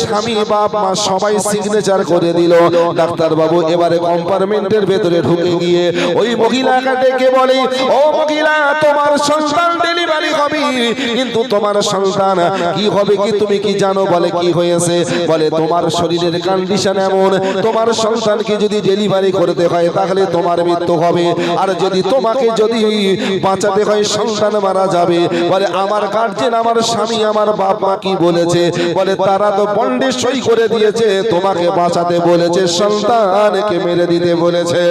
স্বামী বাপ মা সবাই সিগনেচার করে দিল। ডাক্তার বাবু এবারে কম্পার্টমেন্টের ভেতরে ঢুকে গিয়ে ওই মহিলাকে ডেকে বলে, ও মহিলা, তোমার সন্তান ডেলিভারি হবে, কিন্তু তোমার সন্তান কি হবে কি তুমি কি জানো? বলে কি হয়েছে? বলে তোমার শরীরের কন্ডিশন এমন, তোমার সন্তানকে যদি ডেলিভারি করতে হয় তাহলে তোমার মৃত্যু হবে, আর যদি তোমাকে যদি বাঁচাতে হয় সন্তান মারা যাবে। বলে আমার গার্জেন, আমার স্বামী, আমার বাপ মা কি বলেছে? বলে তারা তো বন্ডে সই করে দিয়েছে, তোমাকে বাঁচাতে বলেছে, সন্তানকে মেরে দিতে বলেছে।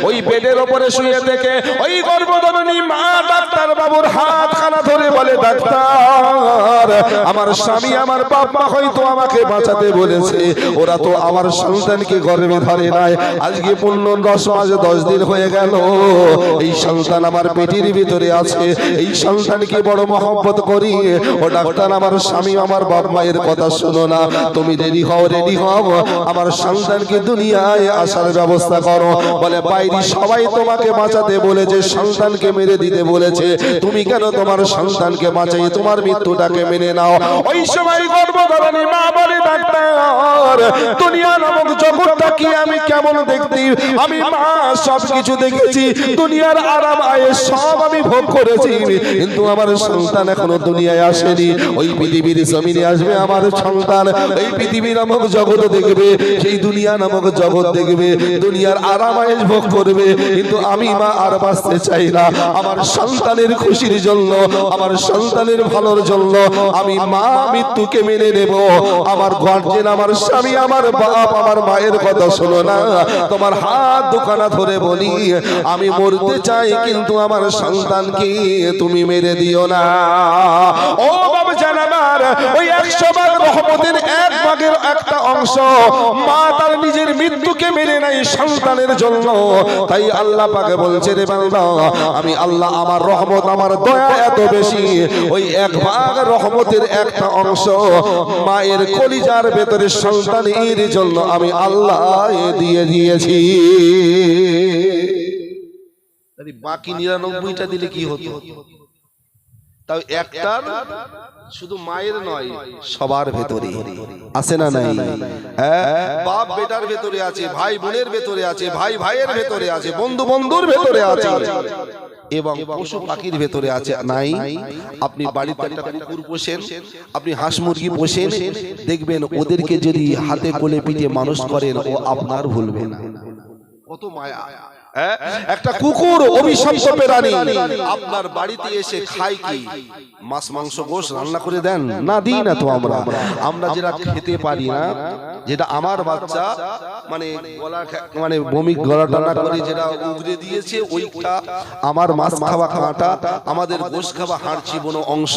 ওই বেডের উপরে শুয়ে থেকে ওই গর্ভধারিণী মা ডাক্তার বাবুর হাত খানা ধরে বলে, ডাক্তার, আমার স্বামী আমার বাপ মা হয়তো আমাকে বাঁচাতে বলেছে, ওরা তো আমার সন্তানকে গর্ভে ধরে নাই, আজকে পূর্ণ 10 মাস 10 দিন হয়ে গেল, এই সন্তান আমার পেটের ভিতরে আছে, এই সন্তানকে বড় মহব্বত করি। ও ডাক্তার, আমার স্বামী আমার বাপ মায়ের কথা শোনো না, তুমি রেডি হও, রেডি হও, আমার সন্তানকে দুনিয়ায় আসার ব্যবস্থা করো। বলে বাইরে সবাই তোমাকে বাঁচাতে বলেছে, সন্তানকে মেরে দিতে বলেছে, তুমি কেন তোমার সন্তানকে বাঁচাই তোমার মৃত্যুটাকে মেনে নাও? ওই সময় গর্ভধারিণী মা বলে, ডাক্তার, দুনিয়া নামক জগৎটা কি আমি কেমন দেখতে, আমি মা সব কিছু দেখেছি, দুনিয়ার আরাম আয়েশ সব আমি ভোগ করেছি, কিন্তু আমার সন্তান এখনো দুনিয়ায় আসেনি। ওই পৃথিবীর জমিনে আসবে আমার সন্তান, এই পৃথিবী নামক জগৎ দেখবে, সেই দুনিয়া নামক জগৎ দেখবে, দুনিয়ার আরাম আয়েশ ভোগ করবে, কিন্তু আমি মা আর বাঁচতে চাই না। আমার সন্তানের খুশির জন্য, আমার সন্তানের ভালোর জন্য আমি মা মৃত্যুকে মেনে নেব। আমার গার্জেন, আমার স্বামী, আমার বাপ, আমার মায়ের কথা শোনো না, তোমার হাত দুখানা ধরে বলি, আমি মরতে চাই, কিন্তু আমার সন্তানকে তুমি মেরে দিও না। ও বাবা জানাবার, ওই 100 ভাগ রহমতের 1 ভাগের একটা অংশ মা তার নিজের মৃত্যুকে মেনে নেয় সন্তানের জন্য। তাই আল্লাহ পাকে বলছে, রে বান্দা, আমি আল্লাহ, আমার রহমত, আমার দয়া এত বেশি, ওই 1 ভাগ রহমতের একটা অংশ মায়ের কলিজার ভেতরে সন্তানের জন্য আমি আল্লাহ দিয়ে দিয়েছি। বাকি 99টা দিলে কি হতো? তাও একটা শুধু মায়ের নয়, সবার ভেতরে আছে না নাই? বাপ বেটার ভেতরে আছে, ভাই বোনের ভেতরে আছে, ভাই ভাইয়ের ভেতরে আছে, বন্ধু বন্ধুর ভেতরে আছে, এবং পশু পাখির ভেতরে আছে, নাই? আপনি বাড়িতে একটা কুকুর পোষেন, আপনি হাঁস মুরগি পোষেন, দেখবেন ওদেরকে যদি হাতে কোলে পিঠে মানুষ করেন, ও আপনার ভুলবে না। কত মায়া! একটা কুকুর অভিশপ্ত প্রাণী, আপনার বাড়িতে এসে খায় কি? মাছ মাংস গোশ রান্না করে দেন না? দিই না তো আমরা। আমরা যেটা খেতে পারি না, যেটা আমার বাচ্চা মানে গলা মানে বমি গলা টানা করে যেটা উগরে দিয়েছে, ওইটা আমার মাছ খাওয়া কাঁটা, আমাদের গোশ খাওয়া হাড় চিবোনো অংশ,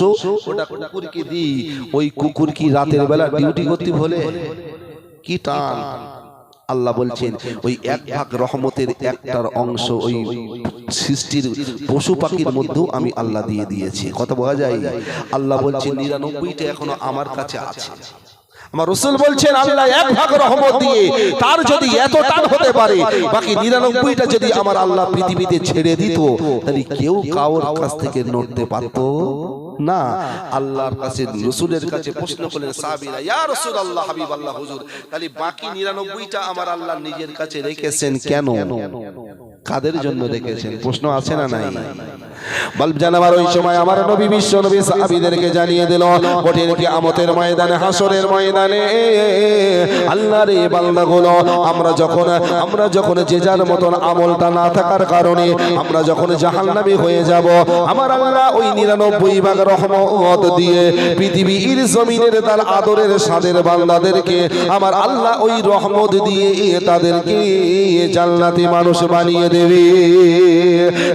ওটা কুকুরকে দিই। ওই কুকুর কি রাতের বেলা ডিউটি করতে বলে? কি টান! আল্লাহ বলছেন ওই 1 ভাগ রহমতের একটার অংশ ওই সৃষ্টির পশু পাখির মধ্যেও আমি আল্লাহ দিয়ে দিয়েছি। কথা বোঝা যায়? আল্লাহ বলছেন 99টা এখনো আমার কাছে আছে। আমার রাসূল বলছেন আল্লাহ 1 ভাগ রহমত দিয়ে তার যদি এত টান হতে পারে, বাকি 99টা যদি আমার আল্লাহ পৃথিবীতে ছেড়ে দিত, তাহলে কেউ কারোর কাছ থেকে নড়তে পারতো না। আল্লাহর কাছে রাসূলের কাছে প্রশ্ন করলেন সাহাবীরা, ইয়া রাসূলুল্লাহ, হাবিবাল্লাহ হুজুর, তাহলে বাকি 99টা আমার আল্লাহ নিজের কাছে রেখেছেন কেন? কাদের জন্য রেখেছেন? প্রশ্ন আছে না নাই? বলব জানাবার ওই সময় আমার নবী বিশ্ব নবী সাহাবীদেরকে জানিয়ে দিল, কঠিন কিয়ামতের ময়দানে, হাসরের ময়দানে আল্লাহর এই বান্দাগুলো আমরা যখন যে যার মতন আমলটা না থাকার কারণে আমরা যখন জাহান্নামী হয়ে যাব, আমার আল্লাহ ওই 99 ভাগ রহমত দিয়ে পৃথিবীর জমিনের তার আদরের সাদের বান্দাদেরকে আমার আল্লাহ ওই রহমত দিয়ে তাদেরকে জান্নাতি মানুষ বানিয়ে দেবে।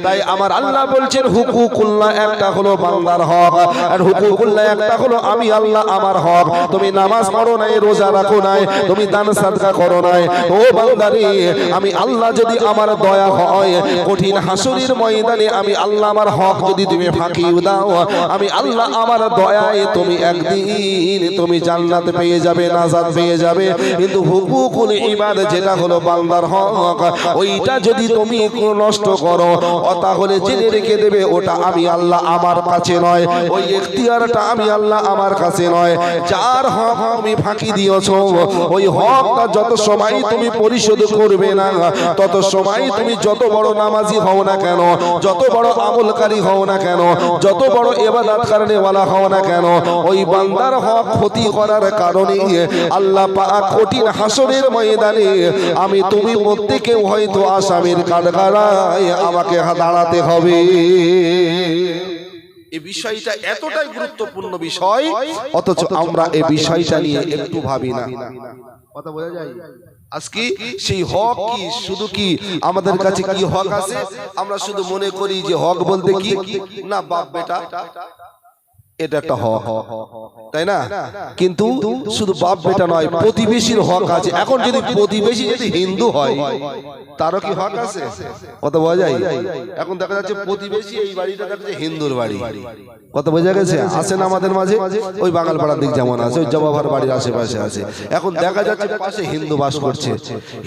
তাই আমার আল্লাহ বলছেন হুকুকুল্লাহ একটা হলো বান্দার হক, আর হুকুকুল্লাহ একটা হলো আমি আল্লাহ আমার হক। তুমি নামাজ পড়ো নাই, রোজা রাখো নাই, তুমি দান সাদকা করো নাই, ও বান্দারে, আমি আল্লাহ যদি আমার দয়া হয়, কঠিন হাসরের ময়দানে আমি আল্লাহ আমার হক যদি তুমি ফাঁকি দাও, আমি আল্লাহ আমার দয়ায় তুমি একদিন তুমি জান্নাত পেয়ে যাবে, নাজাত পেয়ে যাবে। কিন্তু হুকুকুল ইবাদ যেটা হলো বান্দার হক, ওইটা যদি তুমি নষ্ট করো, তাহলে জেনে রেখে দেবে ওটা আমি আল্লাহ আমার কাছে নয়, ওই এখতিয়ারটা আমি আল্লাহ আমার কাছে নয়। যার হক তুমি ফাঁকি দিয়েছো, ওই হকটা যত সময় তুমি পরিশোধ করবে না, তত সময় তুমি যত বড় নামাজি হও না কেন, যত বড় আমলকারী হও না কেন, যত বড় ইবাদত করনেওয়ালা হও না কেন, ওই বান্দার হক ক্ষতি করার কারণে আল্লাহ পাক কঠিন হাসরের ময়দানে আমি তুমি প্রত্যেকে হয়তো আসামির কাঠগড়ায় আমাকে দাঁড়াতে হবে। এই বিষয়টা এতটাই গুরুত্বপূর্ণ বিষয়, অথচ আমরা এই বিষয়টা নিয়ে একটু ভাবি না। কথা বোঝা যায়? আজকে সেই হক কি শুধু কি আমাদের কাছে কি হক আছে, আমরা শুধু মনে করি যে হক বলতে কি না বাপ বেটা এটা একটা হক, তাই না? কিন্তু শুধু বাপ বেটা নয়, প্রতিবেশীর হক আছে। এখন যদি প্রতিবেশী যদি হিন্দু হয় তারও কি হক আছে? কথা বোঝা যায়? এখন দেখা যাচ্ছে প্রতিবেশী এই বাড়িটা যাচ্ছে হিন্দুর বাড়ি, কথা বোঝা গেছে? আছে না আমাদের মাঝে? ওই বাঙালপাড়ার দিক যেমন আছে, ওই জবাভার বাড়ির আশেপাশে আছে। এখন দেখা যাচ্ছে পাশে হিন্দু বাস করছে,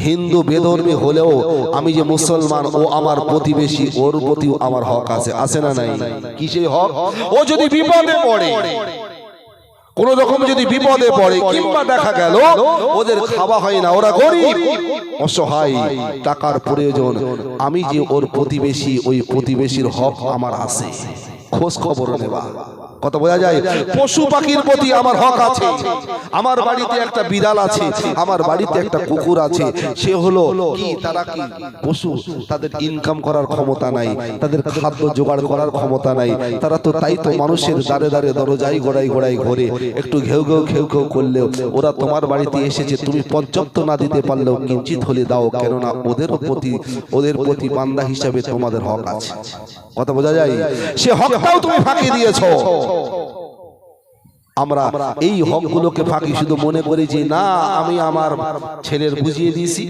হিন্দু বেধর্মী হলেও আমি যে মুসলমান, ও আমার প্রতিবেশী, ওর প্রতিও আমার হক আছে। আছে না নাই? কি সেই হক? ও যদি বিপদে পড়ে, কোন রকম যদি বিপদে পড়ে, কিংবা দেখা গেল ওদের খাওয়া হয় না, ওরা গরিব অসহায়, টাকার প্রয়োজন, আমি যে ওর প্রতিবেশী, ওই প্রতিবেশীর হক আমার আছে খোঁজ খবর নেওয়া। কথা বোঝা যায়? পশু পাখির প্রতি আমার হক আছে। আমার বাড়িতে একটা বিড়াল আছে, আমার বাড়িতে একটা কুকুর আছে, সে হলো কি, তারা কি পশু, তাদের ইনকাম করার ক্ষমতা নাই, তাদের খাদ্য জোগাড় করার ক্ষমতা নাই, তারা তো তাই তো মানুষের দাঁড়ে দাঁড়ে দরজায় গোড়ায় গোড়ায় ঘোরে, একটু ঘেউ ঘেউ ঘেউ ঘেউ করলেও ওরা তোমার বাড়িতে এসেছে, তুমি পর্যাপ্ত না দিতে পারলেও কিঞ্চিত হলে দাও, কেননা ওদের প্রতি বান্দা হিসাবে তোমাদের হক আছে। কথা বোঝা যায়? সে হকটাও তুমি ফাঁকি দিয়েছো। আমরা এই হকগুলোকে ফাঁকি শুধু মনে করি যে না আমি আমার ছেলের বুঝিয়ে দিয়েছি,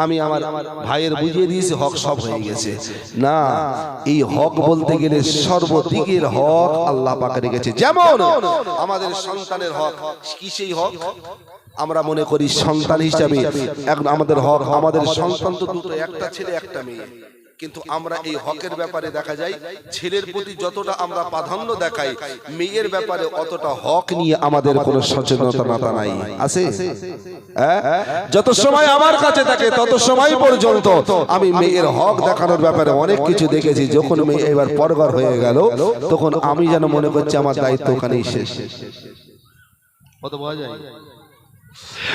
আমি আমার ভাইয়ের বুঝিয়ে দিয়েছি, হক সব হয়ে গেছে। না, এই হক বলতে গেলে সর্বদিকের হক আল্লাহ পাক রেখেছে। যেমন আমাদের সন্তানের হক, কি সেই হক? আমরা মনে করি সন্তান হিসাবে আমাদের হক, আমাদের সন্তান তো দুটো, একটা ছেলে একটা মেয়ে, কিন্তু আমরা এই হকের ব্যাপারে দেখা যায় ছেলের প্রতি যতটা আমরা প্রাধান্য দেখাই, মেয়ের ব্যাপারে অতটা হক নিয়ে আমাদের কোনো সচেতনতা নাই। আছে? যত সময় আমার কাছে থাকে তত সময় পর্যন্ত আমি মেয়ের হক দেখানোর ব্যাপারে অনেক কিছু দেখেছি। যখন মেয়ে এবার পরগর হয়ে গেল, তখন আমি যেন মনে করছি আমার দায়িত্ব ওখানেই শেষ। কত বোঝা যায়?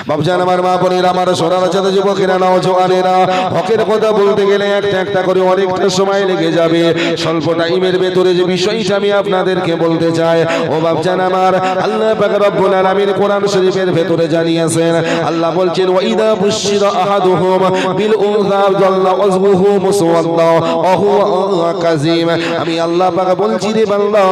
বাবজান, আমার মা বোনেরা, আমার সোনার চাঁদা যুবকেরা, নওজওয়ানেরা, হকের কথা বলতে গেলে একটা একটা করে অনেকটা সময় লেগে যাবে। স্বল্প টাইমের ভেতরে যে বিষয়টা আমি আপনাদেরকে বলতে চাই, ও বাবজান আমার, আল্লাহ পাক রব্বুল আলামিন কোরআন শরীফের ভেতরে জানিয়েছেন, আল্লাহ বলছেন ওয়াইদা বুশিরা আহাদুহুম বিল উনসা যাল্লা ওয়াজহুহু মুসওয়াদ্দা ওয়া হুয়া কাযীম। আমি আল্লাহ পাক বলছি রে বান্দা,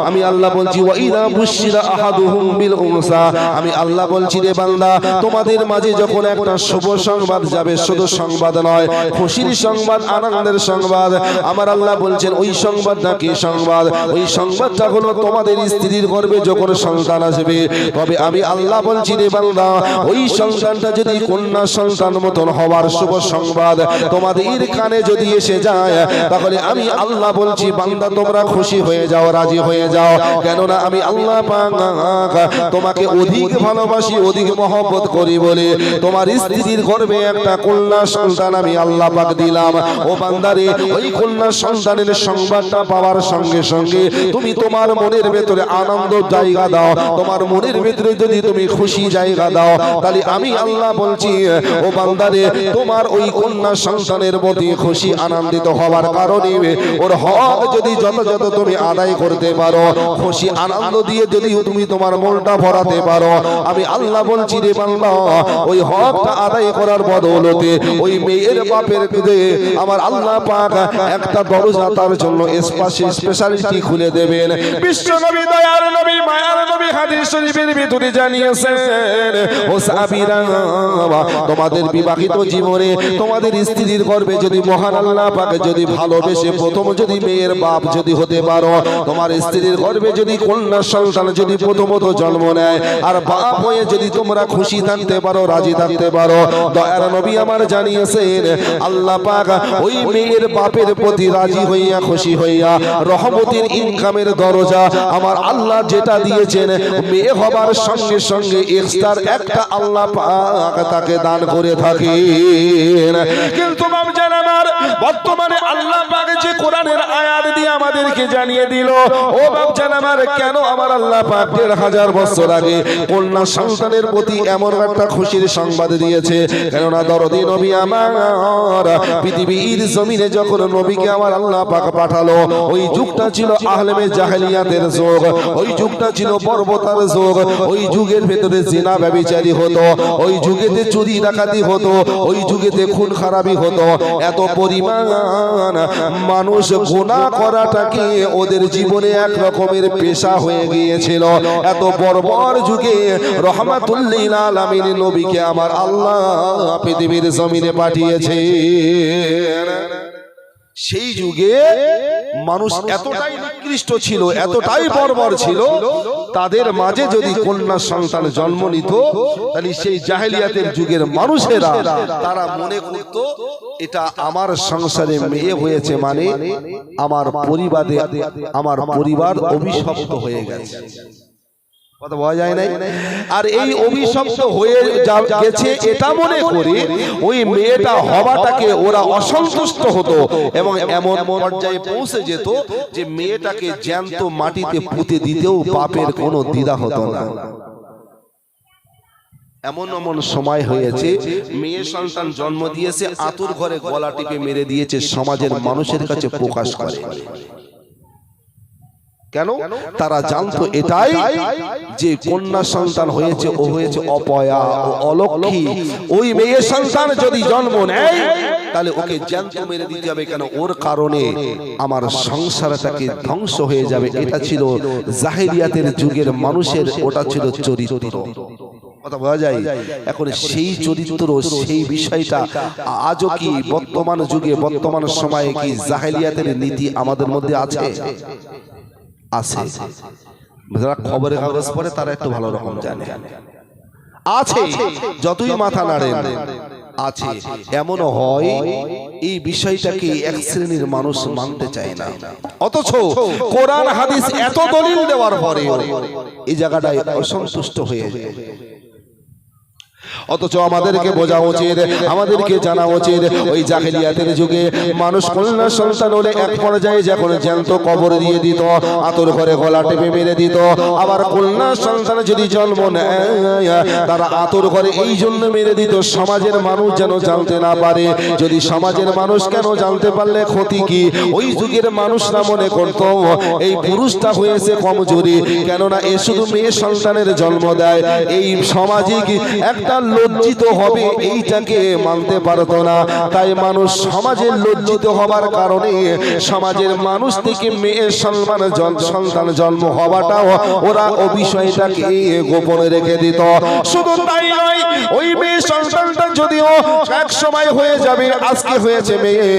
আমি আল্লাহ বলছি ওয়াইদা বুশিরা আহাদুহুম বিল উনসা, আমি আল্লাহ বলছি রে বান্দা, তোমাদের মাঝে যখন একটা শুভ সংবাদ যাবে, শুধু সংবাদ নয়, খুশির সংবাদ, আনন্দের সংবাদ, আমার আল্লাহ বলছেন ওই সংবাদটা কি সংবাদ? ওই সংবাদটা হলো তোমাদের স্ত্রীর গর্ভে যখন সন্তান আসবে, তবে আমি আল্লাহ বলছি রে বান্দা, ওই সন্তানটা যদি কন্যা সন্তান মতন হওয়ার শুভ সংবাদ তোমাদের কানে যদি এসে যায়, তাহলে আমি আল্লাহ বলছি বান্দা তোমরা খুশি হয়ে যাও, রাজি হয়ে যাও, কেননা আমি আল্লাহ পাক তোমাকে অধিক ভালোবাসি, অধিক মহব্বত করি বলে তোমার স্ত্রীর গর্ভে একটা কন্যা সন্তান আমি আল্লাহ পাক দিলাম। ও বান্দারে, ওই কন্যা সন্তানের সংবাদটা পাওয়ার সঙ্গে সঙ্গে তুমি তোমার মনের ভেতরে আনন্দ জায়গা দাও, তোমার মনের ভেতরে যদি তুমি খুশি জায়গা দাও, তাহলে আমি আল্লাহ বলছি ও বান্দারে, তোমার ওই কন্যা সন্তানের প্রতি খুশি আনন্দিত হওয়ার কারণে ওর হক যদি যত তুমি আদায় করতে পারো, খুশি আনন্দ দিয়ে যদি তুমি তোমার মনটা ভরাতে পারো, আমি আল্লাহ বলছি রে বান্দা, ওই হকটা আদায় করার বদৌলতে ওই মেয়ের বাপের আমার আল্লাহ পাক একটা দরজা তার জন্য স্পেশালিটি খুলে দেবেন। বিশ্ব নবী, দয়ার নবী, মায়ার নবী হাদিস শরীফের ভিতরে জানিয়েছেন, ও সাহাবীরা, তোমাদের বিবাহিত জীবনে তোমাদের স্ত্রীর গর্ভে যদি মহান আল্লাহ পাক যদি ভালোবেসে প্রথম যদি মেয়ের বাপ যদি হতে পারো, তোমার স্ত্রীর গর্ভে যদি কন্যা সন্তান যদি প্রথমত জন্ম নেয়, আর বাপ হয়ে যদি তোমরা খুশি থাকতে পারো, রাজি থাকতে পারো। দয়ার নবী আমার জানিয়েছেন আল্লাহ পাক ওই মেয়ের বাপের প্রতি রাজি হইয়া খুশি হইয়া রহমতের ইনকামের দরজা আমার আল্লাহ যেটা দিয়েছেন, মেয়ে হবার সঙ্গে সঙ্গে এক্সট্রা একটা আল্লাহ পাক তাকে দান করে থাকেন। কিন্তু বাপজান আমার বর্তমানে আল্লাহ পাক যে কোরআনের আয়াত দিয়ে আমাদেরকে জানিয়ে দিল, ও বাপজান আমার, কেন আমার আল্লাহ পাক ১৫০০ বছর আগে কন্যা সন্তানের প্রতি এমন একটা খুশির সংবাদ দিয়েছে। কেননা দরদি নবী আমার পৃথিবীর জমিনে যখন নবীকে আমার আল্লাহ পাক পাঠালো, ওই যুগটা ছিল আহলেমে জাহেলিয়াতের যুগ, ওই যুগটা ছিল পর্বতার যুগ, ওই যুগের ভেতরে জিনা ব্যভিচারী হতো, ওই যুগেতে চুরি ডাকাতি হতো, ওই যুগেতে খুন খারাপি হতো। এত পরিমাণ মানুষ গুনাহ করাটাকে ওদের জীবনে এক রকমের পেশা হয়ে গিয়েছিল। এত বর্বর যুগে রহমাতুল লিল আলামিন নবীকে আমার আল্লাহ পৃথিবীর জমিনে পাঠিয়েছে। সেই যুগে মানুষ এতটাই নিকৃষ্ট ছিল, এতটাই বর্বর ছিল, তাদের মাঝে যদি কন্যা সন্তান জন্ম নিত, তাহলে সেই জাহেলিয়াতের যুগের মানুষেরা তারা মনে করত এটা আমার সংসারে মেয়ে হয়েছে মানে আমার পরিবার অভিশপ্ত হয়ে গেছে। কথা বলা যায় নাই। আর এই অভিশপ্ত হয়ে গেছে এটা মনে করে ওই মেয়েটা হওয়াটাকে ওরা অসন্তুষ্ট হতো এবং এমন পর্যায়ে পৌঁছে যেত যে মেয়েটাকে জ্যান্ত মাটিতে পুঁতে দিতেও বাপের কোনো দ্বিধা হতো না। এমন এমন সময় হয়েছে মেয়ে সন্তান জন্ম দিয়েছে, আতুর ঘরে গলা টিপে মেরে দিয়েছে, সমাজের মানুষের কাছে প্রকাশ করে। কেন? তারা জানতো এটাই যে কন্যা সন্তান হয়েছে, ও হয়েছে অপয়া ও অলক্ষী। ওই মেয়ে সন্তান যদি জন্ম নেয় তাহলে ওকে জ্যান্ত মেরে দিতে হবে। কেন? ওর কারণে আমার সংসারটাকে ধ্বংস হয়ে যাবে। এটা ছিল জাহেলিয়াতের যুগের মানুষের, ওটা ছিল চরিত্র। কথা বোঝা যায়? এখন সেই চরিত্র, সেই বিষয়টা আজও কি বর্তমান যুগে, বর্তমান সময়ে কি জাহেলিয়াতের নীতি আমাদের মধ্যে আছে? আছে। যারা খবরের কাগজ পড়ে তারা একটু ভালো রকম জানে। আছে, যতই মাথা নাড়েন আছে। এমনও হয় এই বিষয়টাকে এক শ্রেণীর মানুষ মানতে চায় না, অথচ কোরআন হাদিস এত দলিল দেওয়ার পরে এই জায়গাটায় অসন্তুষ্ট হয়ে যায়। অথচ আমাদেরকে বোঝা উচিত, আমাদেরকে জানা উচিত, ওই জাহেলিয়াতের যুগে মানুষ কন্যা সন্তান হলে এক পর্যায়ে যখন জ্যান্ত কবর দিয়ে দিত, আতর ঘরে গলা টেপে মেরে দিত। আবার কন্যা সন্তান যদি জন্ম নেয় তারা আতর ঘরে এই জন্য মেরে দিত সমাজের মানুষ যেন জানতে না পারে। যদি সমাজের মানুষ কেন জানতে পারলে ক্ষতি কি? ওই যুগের মানুষরা মনে করত এই পুরুষটা হয়েছে কমজোরি, কেননা এ শুধু মেয়ে সন্তানের জন্ম দেয়। এই সামাজিক একটা লজ্জিত হবে, এইটাকে মানতে পারতো না। তাই মানুষ সমাজের লজ্জিত হবার কারণে সমাজের মানুষ থেকে মেয়ে সন্তান জন্ম হওয়াটাও ওরা ও বিষয়টাকে গোপনে রেখে দিত। শুধু তাই নয়, ওই মেয়ে সন্তানটা যদিও এক সময় হয়ে যাবে, আজকে হয়েছে মেয়ে,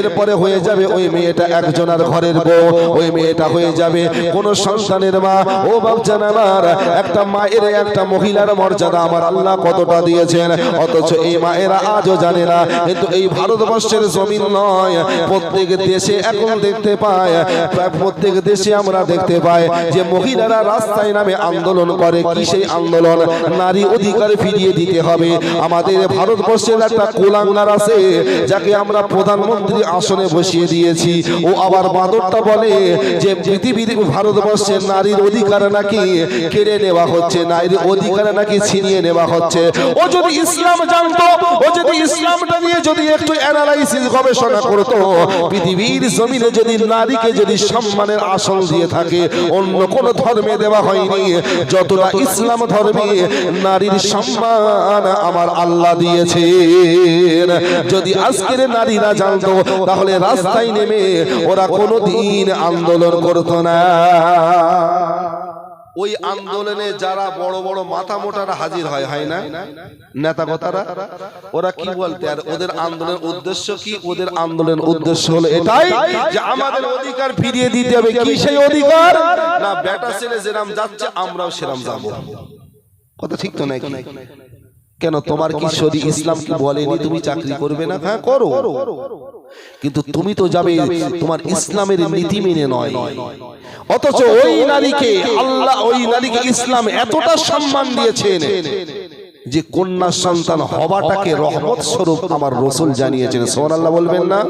এরপরে হয়ে যাবে ওই মেয়েটা একজনের ঘরের বউ, ওই মেয়েটা হয়ে যাবে কোন সন্তানের মা। ও বাপজান আমার, একটা মায়ের, একটা মহিলার মর্যাদা আমার আল্লাহ কতটা দিয়েছেন, অথচ এই মায়েরা আজও জানে না। কিন্তু এই ভারতবর্ষের জমিন নয়, প্রত্যেক দেশে এখন দেখতে পায়, প্রত্যেক দেশে আমরা দেখতে পাই যে মহিলারা রাস্তায় নামে আন্দোলন করে। কি সেই আন্দোলন? নারী অধিকার ফিরিয়ে দিতে হবে। আমাদের ভারতবর্ষের একটা কুলাঙ্গার আছে যাকে আমরা প্রধানমন্ত্রী আসনে বসিয়ে দিয়েছি, ও আবার বাদরটা বলে যে পৃথিবীর ভারতবর্ষের নারীর অধিকার নাকি কেড়ে নেওয়া হচ্ছে, নারীর অধিকার নাকি ছিনিয়ে নেওয়া হচ্ছে। ও যদি ইসলাম জানতো, ও যদি ইসলামটা নিয়ে যদি একটু অ্যানালাইসিস গবেষণা করতো, পৃথিবীর জমিনে যদি নারীকে যদি সম্মানের আসন দিয়ে থাকে, অন্য কোন ধর্মে দেওয়া হয়নি যতটা ইসলাম ধর্মে নারীর সম্মান আমার আল্লাহ দিয়েছে। যদি আজকের নারীরা জানতো তাহলে রাস্তায় নেমে ওরা কোনোদিন আন্দোলন করতো না। ওই আন্দোলনে যারা বড় বড় মাথা মোটারা হাজির হয় না নেতা কথারা, ওরা কি বলতে, আর ওদের আন্দোলনের উদ্দেশ্য কি? ওদের আন্দোলনের উদ্দেশ্য হলো এটাই যে আমাদের অধিকার ফিরিয়ে দিতে হবে। কি সেই অধিকার? না বেটা ছেলে যেরাম যাচ্ছে আমরাও সেরাম যাব। কথা ঠিক তো নাকি? কেন তোমার কি শরীর ইসলাম কি বলেনি তুমি চাকরি করবে না? হ্যাঁ করো, কিন্তু তুমি তো যাবে তোমার ইসলামের নীতি মেনে নয়। অথচ ওই নারীকে আল্লাহ, ওই নারীকে ইসলাম এতটা সম্মান দিয়েছেন যে কন্যা সন্তান হওয়াটাকে রহমত স্বরূপ আমার রাসূল জানিয়েছেন। সুবহানাল্লাহ বলবেন না?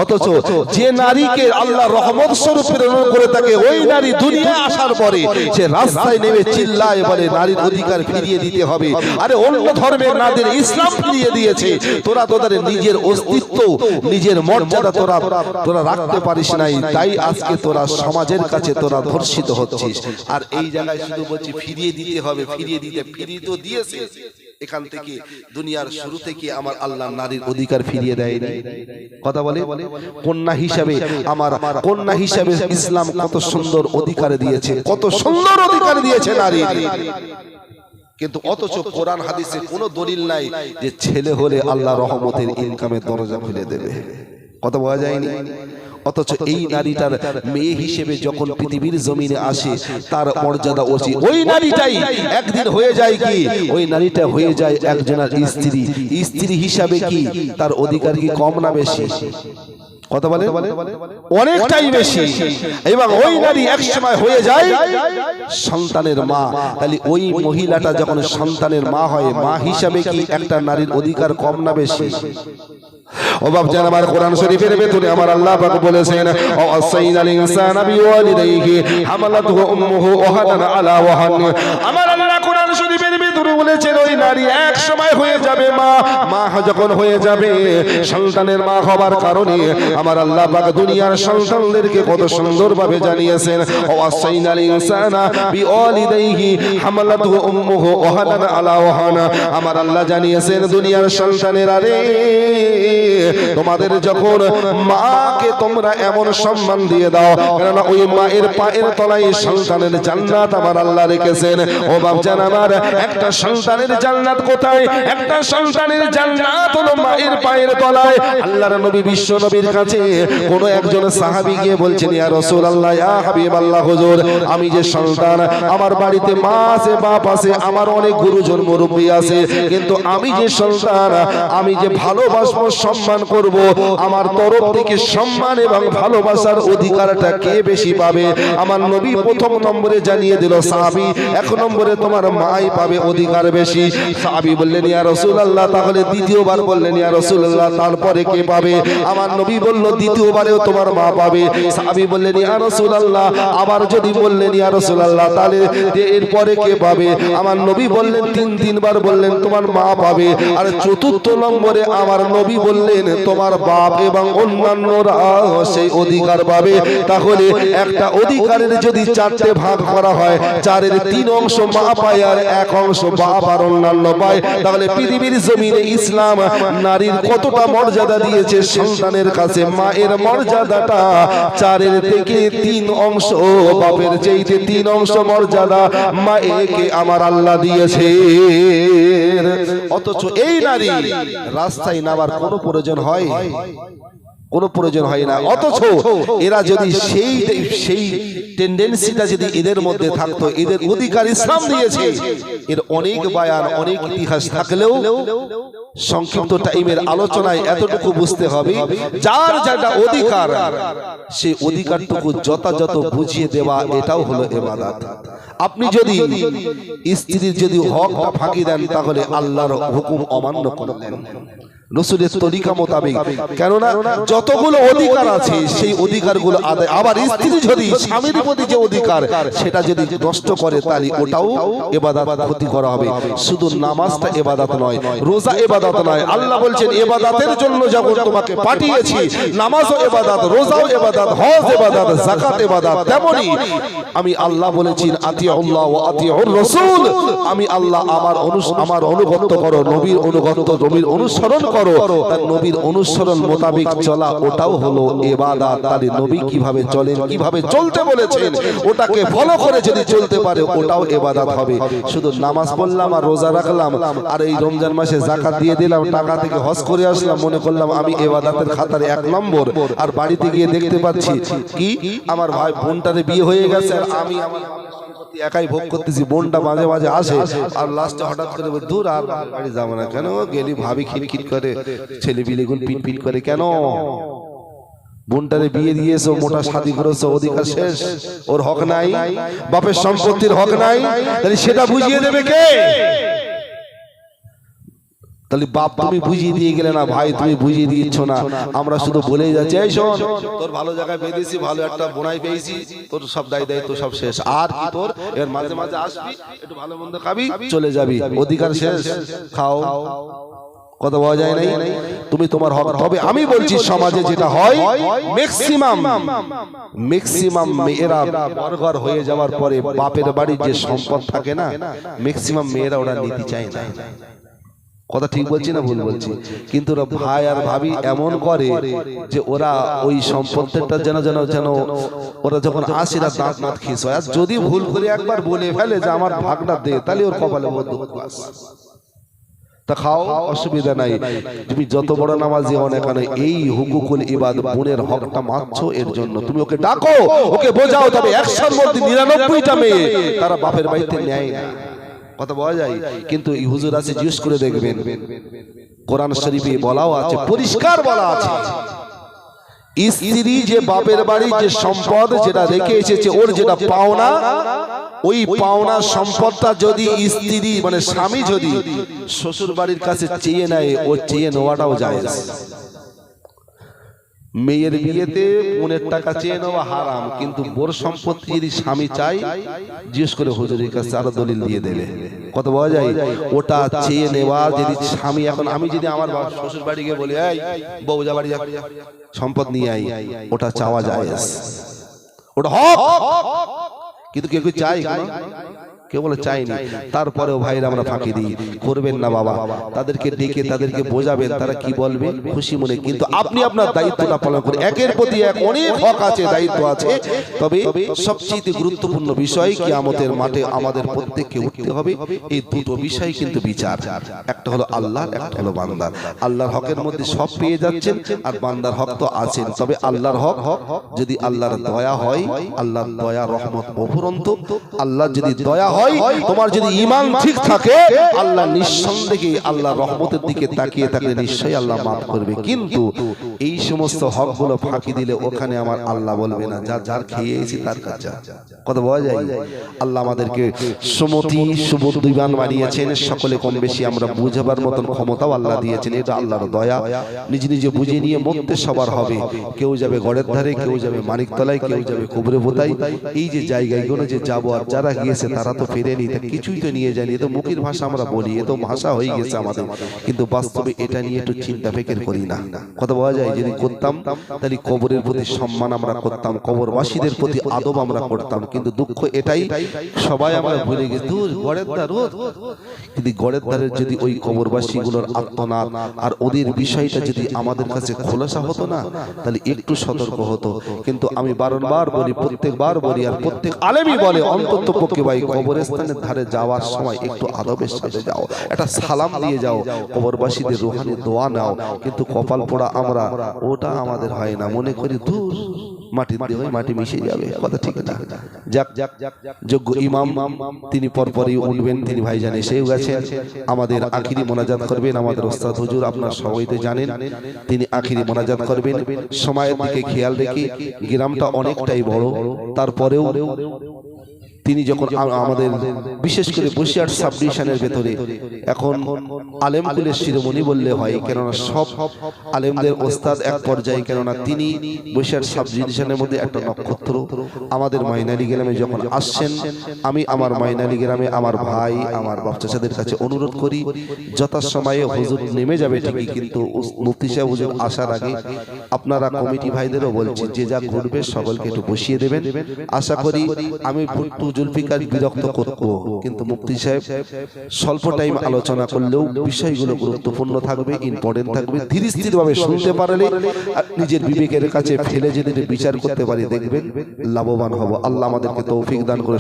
অথচ যে নারীকে আল্লাহ রহমত স্বরূপ প্রেরণ করে থাকে, ওই নারী দুনিয়া আসার পরে সে রাস্তায় নেমে চিল্লায় বলে নারীর অধিকার ফিরিয়ে দিতে হবে। আরে অন্য ধর্মের নারীদের ইসলাম ফিরিয়ে দিয়েছে, তোরা তোদের নিজের অস্তিত্ব, নিজের মর্যাদা তোরা রাখতে পারিস নাই, তাই আজকে তোরা সমাজের কাছে তোরা ধর্ষিত হচ্ছিস। আর এই জায়গায় শুধু বলছি ফিরিয়ে দিতে হবে, ফিরিয়ে তো দিয়েছে। এখান থেকে দুনিয়ার শুরু থেকে আমার আল্লাহ নারীর অধিকার ফিরিয়ে দেয়। কথা বলে কন্যা হিসাবে, আমার কন্যা হিসাবে ইসলাম কত সুন্দর অধিকার দিয়েছে, কত সুন্দর অধিকার দিয়েছে নারী। কিন্তু অথচ কোরআন হাদিসে কোনো দলিল নাই যে ছেলে হলে আল্লাহ রহমতের ইনকামের দরজা খুলে দেবে। কথা বলা যায়নি। অথচ এই নারীটার মেয়ে হিসেবে যখন পৃথিবীর জমিনে আসে তার মর্যাদা উচিত। ওই নারীটাই একদিন হয়ে যায় কি, ওই নারীটা হয়ে যায় একজনের স্ত্রী। স্ত্রী হিসাবে কি তার অধিকার কি কম না বেশি? কথা বলে অনেকটাই বেশি। এবং ওই নারী এক সময় হয়ে যায় সন্তানের মা। তাহলে ওই মহিলাটা যখন সন্তানের মা হয়, মা হিসাবে কি একটা নারীর অধিকার কম না বেশি? ও বাপজান, আমার কোরআন শরীফের ভেতরে আমার আল্লাহ পাক বলেছেন ওয়াসাইনাল ইনসানা বিওয়ালিদাইহি হামালাতহু উম্মুহু ওয়াহানান আলা ওয়াহান। আমার আল্লাহ কোরআন শরীফের ভেতরে বলেছেন ওই নারী এক সময় হয়ে যাবে মা। মা যখন হয়ে যাবে, সন্তানের মা হবার কারণে আমার আল্লাহ পাক দুনিয়ার সন্তানদেরকে কত সুন্দরভাবে জানিয়েছেন ওয়াসাইনাল ইনসানা বিওয়ালিদাইহি হামালাতহু উম্মুহু ওয়াহানান আলা ওয়াহান। আমার আল্লাহ জানিয়েছেন দুনিয়ার সন্তানেরা রে, তোমাদের যখন মাকে তোমরা এমন সম্মান দিয়ে দাও, কারণ ওই মায়ের পায়ের তলায় সন্তানের জান্নাত আমার আল্লাহ রেখেছেন। ও বাপজান আমার, একটা সন্তানের জান্নাত কোথায়? একটা সন্তানের জান্নাত হলো মায়ের পায়ের তলায়। আল্লাহর নবী বিশ্ব নবীর কাছে কোন একজন সাহাবী গিয়ে বলছেন, ইয়া রাসূলুল্লাহ, ইয়া হাবিবাল্লাহ, হুজুর আমি যে সন্তান, আমার বাড়িতে মা আছে, বাপ আছে, আমার অনেক গুরুজন মুরব্বী আছে, কিন্তু আমি যে সন্তান, আমি যে ভালোবাসবো, সম্মান করব, আমার তরফ থেকে সম্মান এবং ভালোবাসার অধিকারটা কে বেশি পাবে? আমার নবী প্রথম নম্বরে জানিয়ে দিল সাহাবী, এক নম্বরে তোমার মাই পাবে অধিকার বেশি। সাহাবী বললেন, ইয়া রাসূলুল্লাহ, তাহলে দ্বিতীয়বার বললেন, ইয়া রাসূলুল্লাহ, তারপরে কে পাবে? আমার নবী বলল, দ্বিতীয়বারেও তোমার মা পাবে। সাহাবী বললেন, ইয়া রাসূলুল্লাহ, আবার যদি বললেন, ইয়া রাসূলুল্লাহ, তাহলে এরপরে কে পাবে? আমার নবী বললেন, তিনবার বললেন তোমার মা পাবে। আর চতুর্থ নম্বরে আমার নবী বললেন তোমার বাপ এবং অন্যান্যরা সেই অধিকার পাবে। তাহলে একটা অধিকারের যদি চারটে ভাগ করা হয়, চারের 3 অংশ মা পায় আর 1 অংশ বাপ আর অন্যান্য পায়, তাহলে পৃথিবীর জমিনে ইসলাম নারীর কতটা মর্যাদা দিয়েছে সন্তানের কাছে। মায়ের মর্যাদাটা 4 থেকে 3 অংশ, বাপের চাইতে 3 অংশ মর্যাদা মায়েকে আমার আল্লাহ দিয়েছে। অথচ এই নারী রাস্তায় নামার কোনো প্রয়োজন হয়? কোনো প্রয়োজন হয় না। অথচ এরা যদি সেই টেন্ডেন্সিটা যদি এদের মধ্যে থাকতো, এদের অধিকার ইসলাম দিয়েছে, এর অনেক বয়ান, অনেক ইতিহাস থাকলেও সংক্ষিপ্ত টাইমের আলোচনায় এতটুকু বুঝতে হবে, যার যেটা অধিকার সেই অধিকারটুকু যথাযথ বুঝিয়ে দেওয়া, এটাও হলো ইবাদত। আপনি যদি স্ত্রীর যদি হকটা ফাঁকি দেন, তাহলে আল্লাহর হুকুম অমান্য করলেন, রাসূলের তরিকা মোতাবেক। কেননা যতগুলো অধিকার আছে সেই অধিকারগুলো আদায়, আবার স্ত্রী যদি স্বামীর প্রতি যে অধিকার সেটা যদি নষ্ট করে, তাহলে ওটাও ইবাদত ক্ষতি করা হবে। শুধু নামাজটা ইবাদত নয়, রোজা ইবাদত নয়। আল্লাহ বলছেন ইবাদতের জন্য যখন তোমাকে পাঠিয়েছি, নামাজও ইবাদত, রোজাও ইবাদত, হজ ইবাদত, যাকাত ইবাদত। তেমনি আমি আল্লাহ বলেছি আতিউল্লাহ ওয়া আতিউর রাসূল, আমি আল্লাহ আমার অনুগত করো, নবীর অনুগত, নবীর অনুসরণ করো। তার নবীর অনুসরণ মোতাবেক চলা, ওটাও হলো ইবাদত। তার নবী কিভাবে চলেন, কিভাবে চলতে বলেছেন, ওটাকে ফলো করে যদি চলতে পারে, ওটাও ইবাদত হবে। শুধু নামাজ পড়লাম আর রোজা রাখলাম আর এই রমজান মাসে যাকাত দিয়ে দিলাম, টাকা থেকে হজ করে আসলাম, মনে করলাম আমি ইবাদতের খাতারে 1 নম্বর, আর বাড়িতে গিয়ে দেখতে পাচ্ছি কি আমার ভাই বোনটারে বিয়ে হয়ে গেছে আর আমি একাই ভোগ করতেছি, বোনটা মাঝে মাঝে আসে আর লাস্টে হঠাৎ করে বলে, দূর আর বাড়ি যাবো না। কেন গেলি ভাবি খিটখিট করে, ছেলে বিলেগুলো পিট করে, কেন বোনটারে বিয়ে দিয়েছো, মোটা শাদি করেছো, অধিকার শেষ, ওর হক নাই, বাপের সম্পত্তির হক নাই, তাহলে সেটা বুঝিয়ে দেবে কে? তাহলে বাপ তুমি বুঝিয়ে দিয়ে গেলে না, ভাই তুমি বুঝিয়ে দিচ্ছ না, আমরা শুধু বলেই যাচ্ছি, এই শোন তোর ভালো জায়গায় বেঁধেছি, ভালো একটা বোনাই পেয়েছি, তোর সব দায়িত্ব সব শেষ, আর কি তোর এর মাঝে মাঝে আসবি, একটু ভালো মন্দ খাবি, চলে যাবি, অধিকার শেষ, খাও, কথা বলা যায় নাই, তুমি তোমার হক। তবে আমি বলছি সমাজে যেটা হয়, ম্যাক্সিমাম মেয়েরা বর্গর হয়ে যাওয়ার পরে বাপের বাড়ির যে সম্পদ থাকে না, ম্যাক্সিমাম মেয়েরা ওরা নিতে চায় না। কথা ঠিক বলছি না ভুল বলছি? কিন্তু ওরা ভাই আর ভাবি এমন করে যে ওরা ওই সম্পত্তিটা যেন ওরা যখন আসে না দাঁত মাত খিস হয়, আর যদি ভুল করে একবার বলে ফেলে যে আমার ভাগটা দে, তাহলে ওর কপালে বদ্ধ তা খাও, অসুবিধা নাই, তুমি যত বড় নামাজি হও না কেন, এই হুকুকুল ইবাদ বোনের হকটা মারছো, এর জন্য তুমি ওকে ডাকো, ওকে বোঝাও, তবে 100-র মধ্যে 99টা মেয়ে তারা বাপের বাড়িতে নেয় না, কথা বলা যায়। কিন্তু এই হুজুর আছে, জিজ্ঞেস করে দেখবেন, কোরআন শরীফে বলাও আছে, পরিষ্কার বলা আছে, স্ত্রী যে বাপের বাড়ি যে সম্পদ যেটা রেখে এসেছে, ওর যেটা পাওনা, ওই পাওনা সম্পদটা যদি স্ত্রী মানে স্বামী যদি শ্বশুর বাড়ির কাছে চেয়ে নেয়, ও চেয়ে নেওয়াটাও জায়েজ। মেয়ের বিয়েতে বোনের টাকা চেয়ে নেওয়া হারাম, কিন্তু বোর সম্পত্তি যদি স্বামী চাই, জিজ্ঞেস করে হুজুরের কাছে আরো দলিল দিয়ে দেবে, কত বলা যায়, ওটা চেয়ে নেওয়া যদি স্বামী, এখন আমি যদি আমার শ্বশুর বাড়ি গিয়ে বলি, এই বউজা বাড়ি যা, সম্পদ নিয়ে আই, ওটা চাওয়া যায়, ওটা হক, কিন্তু কেউ চাই, কেউ বলে চাইনি, তারপরেও ভাইরা আমরা ফাঁকি দিই, করবেন না বাবা, তাদেরকে ডেকে তাদেরকে বোঝাবেন, তারা কি বলবে খুশি মনে, কিন্তু আপনি আপনার দায়িত্বটা পালন করুন, একের প্রতি এক অনেক হক আছে, দায়িত্ব আছে, তবে সবচেয়ে গুরুত্বপূর্ণ বিষয় কিয়ামতের মাঠে আমাদের প্রত্যেককে উঠতে হবে, এই দুটো বিষয় কিন্তু বিচার, একটা হলো আল্লাহর, একটা হলো বান্দার। আল্লাহর হকের মধ্যে সব পেয়ে যাচ্ছেন, আর বান্দার হক তো আছেন, তবে আল্লাহর হক যদি আল্লাহর দয়া হয়, আল্লাহর দয়া রহমত অফুরন্ত, আল্লাহ যদি দয়া হয়, তোমার যদি ঈমান ঠিক থাকে, আল্লাহ নিঃসন্দেহে আল্লাহর রহমতের দিকে তাকিয়ে থাকলে নিশ্চয়ই আল্লাহ মাফ করবে। কিন্তু এই সমস্ত হকগুলো ফাঁকি দিলে ওখানে আমার আল্লাহ বলবে না, যার খেয়েছি তার কাছে, কথা বলা যায়। আল্লাহ আমাদেরকে সুমতি সুবুদ্ধিমান বানিয়েছেন, সকলে কম বেশি আমরা বুঝাবার মতন ক্ষমতাও আল্লাহ দিয়েছেন, এটা আল্লাহর দয়া। নিজে নিজে বুঝে নিয়ে মরতে সবার হবে, কেউ যাবে গড়ের ধারে, কেউ যাবে মানিকতলায়, কেউ যাবে কুবরে বোতাই, এই যে জায়গাগুলো যে যাবো, আর যারা গিয়েছে তারা তো ফেরেনি, তা কিছুই তো নিয়ে যায়নি, এ তো মুখের ভাষা আমরা বলি, এ তো ভাষা হয়ে গেছে আমাদের, কিন্তু বাস্তবে এটা নিয়ে একটু চিন্তা ফিকির করি না, কথা বলা যায়। যদি করতাম তাহলে কবরের প্রতি সম্মান আমরা করতাম, কবরবাসীদের প্রতি আদব আমরা করতাম, কিন্তু দুঃখ এটাই সবাই আমরা ভুলে গেছি, দূর গড়ের ধার, যদি গড়ের ধারের যদি ওই কবরবাসীগুলোর আত্মনাদ আর ওদের বিষয়টা যদি আমাদের কাছে খোলাসা হতো না, তাহলে একটু সতর্ক হতো। কিন্তু আমি বারবার বলি, প্রত্যেকবার বলি, আর প্রত্যেক আলেমই বলে, অন্তত পক্ষে ভাই কবরস্থানের ধারে যাওয়ার সময় একটু আদবের সাথে যাও, একটা সালাম দিয়ে যাও, কবরবাসীদের রুহানি দোয়া নাও, কিন্তু কপাল পোড়া আমরা, ওটা আমাদের হয় না, মনে করি দূর মাটি দিয়ে মাটি মিশে যাবে, কথা ঠিক না। যাক, যোগ্য ইমাম তিনি পরপরই উঠবেন, তিনি ভাইজান এসেও গেছেন, আমাদের আখিরি মোনাজাত করবেন, আমাদের ওস্তাদ হুজুর আপনারা সবাই তো জানেন, তিনি আখিরি মোনাজাত করবেন। সময়ের দিকে খেয়াল রেখে, গ্রামটা অনেকটাই বড়, তারপরেও তিনি যখন আমাদের বিশেষ করে বসিরহাট সাব ডিভিশনের ভেতরে এখন আলেমকুলের শিরোমণি বললে হয়, কেননা সব আলেমদের ওস্তাদ এক পর্যায়ে, কেননা তিনি বসিরহাট সাব ডিভিশনের মধ্যে একটা নক্ষত্র। আমাদের মাইনালি গ্রামে যখন আসছেন, আমি আমার মাইনালি গ্রামে আমার ভাই আমার বাচ্চাদের কাছে অনুরোধ করি, যথাসময়ে হুজুর নেমে যাবে ঠিকই, কিন্তু মুফতি সাহেব হুজুর আসার আগে আপনারা কমিটি ভাইদেরও বলছি, যে যা ঘটবে সকলকে একটু বসিয়ে দেবেন। আশা করি আমি জুলফিকার বিরক্ত করব, কিন্তু মুফতি সাহেব স্বল্প টাইম আলোচনা করলেও বিষয়গুলো গুরুত্বপূর্ণ থাকবে, ইম্পর্টেন্ট থাকবে, ধীরে স্থির ভাবে শুনতে পারলে নিজের বিবেকের কাছে ফেলে যদি বিচার করতে পারি, দেখবেন লাভবান হব। আল্লাহ আমাদেরকে তৌফিক দান করে।